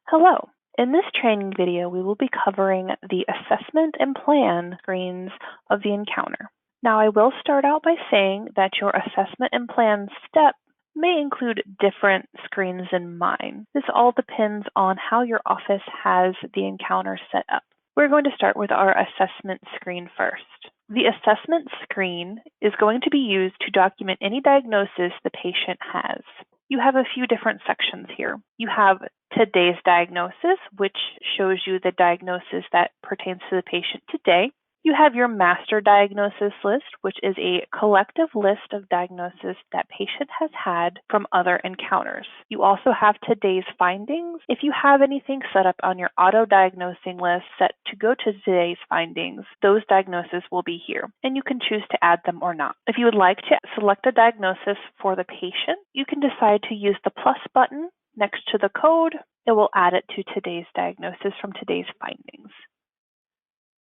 Hello. In this training video, we will be covering the assessment and plan screens of the encounter. Now, I will start out by saying that your assessment and plan step may include different screens in mine. This all depends on how your office has the encounter set up. We're going to start with our assessment screen first. The assessment screen is going to be used to document any diagnosis the patient has. You have a few different sections here. You have today's diagnosis, which shows you the diagnosis that pertains to the patient today. You have your master diagnosis list, which is a collective list of diagnoses that patient has had from other encounters. You also have today's findings. If you have anything set up on your auto-diagnosing list set to go to today's findings, those diagnoses will be here, and you can choose to add them or not. If you would like to select a diagnosis for the patient, you can decide to use the plus button next to the code. It will add it to today's diagnosis from today's findings.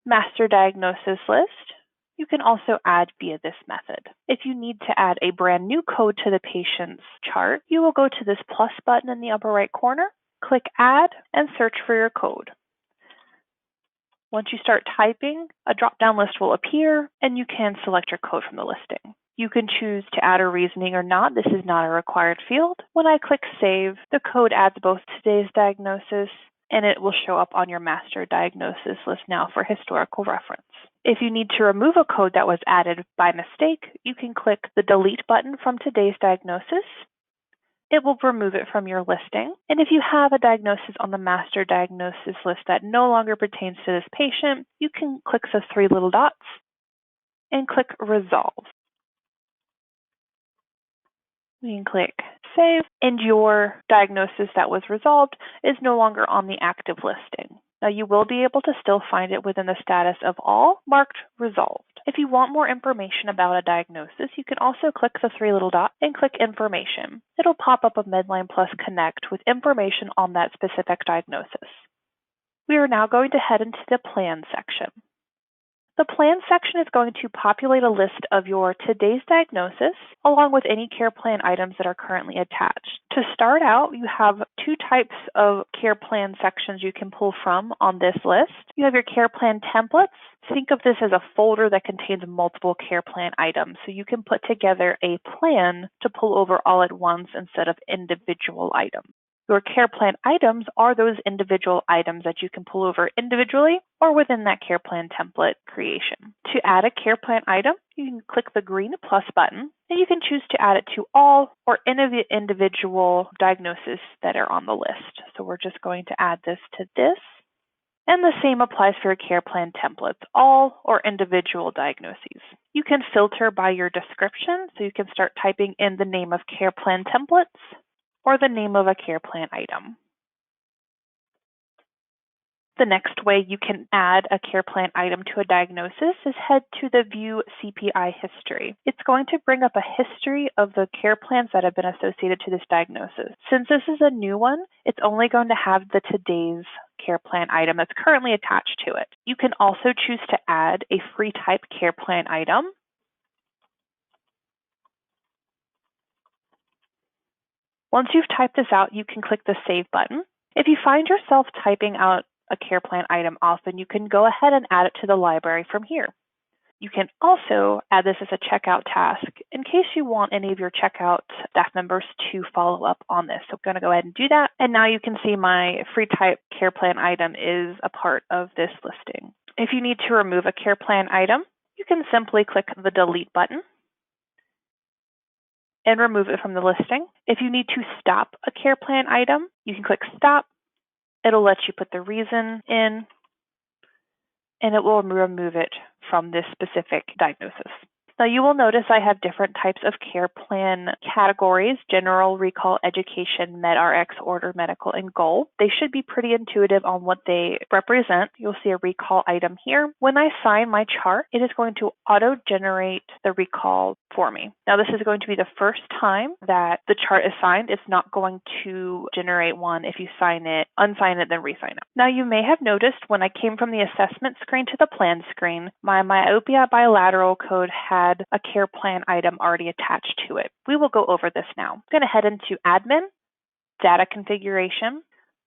Master diagnosis list, you can also add via this method. If you need to add a brand new code to the patient's chart, you will go to this plus button in the upper right corner, click add, and search for your code. Once you start typing, a drop-down list will appear, and you can select your code from the listing. You can choose to add a reasoning or not. This is not a required field. When I click save, the code adds both today's diagnosis and it will show up on your master diagnosis list now for historical reference. If you need to remove a code that was added by mistake, you can click the delete button from today's diagnosis. It will remove it from your listing. And if you have a diagnosis on the master diagnosis list that no longer pertains to this patient, you can click the three little dots and click resolve. We can click save, and your diagnosis that was resolved is no longer on the active listing. Now, you will be able to still find it within the status of all marked resolved. If you want more information about a diagnosis, you can also click the three little dots and click information. It'll pop up a Medline Plus Connect with information on that specific diagnosis. We are now going to head into the plan section. The plan section is going to populate a list of your today's diagnosis, along with any care plan items that are currently attached. To start out, you have two types of care plan sections you can pull from on this list. You have your care plan templates. Think of this as a folder that contains multiple care plan items, so you can put together a plan to pull over all at once instead of individual items. Your care plan items are those individual items that you can pull over individually or within that care plan template creation. To add a care plan item, you can click the green plus button, and you can choose to add it to all or any of the individual diagnoses that are on the list. So we're just going to add this to this. And the same applies for your care plan templates, all or individual diagnoses. You can filter by your description, so you can start typing in the name of care plan templates or the name of a care plan item. The next way you can add a care plan item to a diagnosis is head to the View CPI History. It's going to bring up a history of the care plans that have been associated to this diagnosis. Since this is a new one, it's only going to have the today's care plan item that's currently attached to it. You can also choose to add a free type care plan item. Once you've typed this out, you can click the Save button. If you find yourself typing out a care plan item often, you can go ahead and add it to the library from here. You can also add this as a checkout task in case you want any of your checkout staff members to follow up on this. So I'm going to go ahead and do that. And now you can see my free type care plan item is a part of this listing. If you need to remove a care plan item, you can simply click the Delete button and remove it from the listing. If you need to stop a care plan item, you can click Stop. It'll let you put the reason in, and it will remove it from this specific diagnosis. Now you will notice I have different types of care plan categories: general, recall, education, MedRx, order, medical, and goal. They should be pretty intuitive on what they represent. You'll see a recall item here. When I sign my chart, it is going to auto-generate the recall for me. Now this is going to be the first time that the chart is signed. It's not going to generate one if you sign it, unsign it, then re-sign it. Now you may have noticed when I came from the assessment screen to the plan screen, my myopia bilateral code had a care plan item already attached to it. We will go over this now. I'm going to head into Admin, Data Configuration,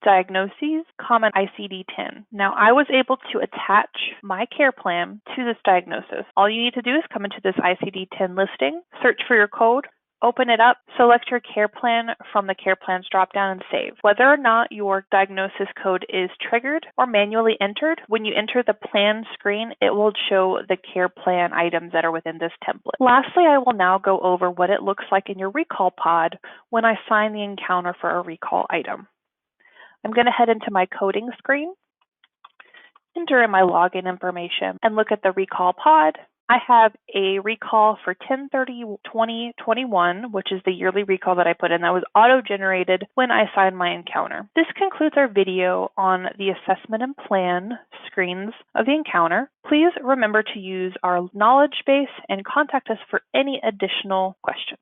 diagnoses, common ICD-10. Now, I was able to attach my care plan to this diagnosis. All you need to do is come into this ICD-10 listing, search for your code, open it up, select your care plan from the care plans dropdown and save. Whether or not your diagnosis code is triggered or manually entered, when you enter the plan screen, it will show the care plan items that are within this template. Lastly, I will now go over what it looks like in your recall pod when I sign the encounter for a recall item. I'm going to head into my coding screen, enter in my login information, and look at the recall pod. I have a recall for 10/30/2021, which is the yearly recall that I put in. That was auto-generated when I signed my encounter. This concludes our video on the assessment and plan screens of the encounter. Please remember to use our knowledge base and contact us for any additional questions.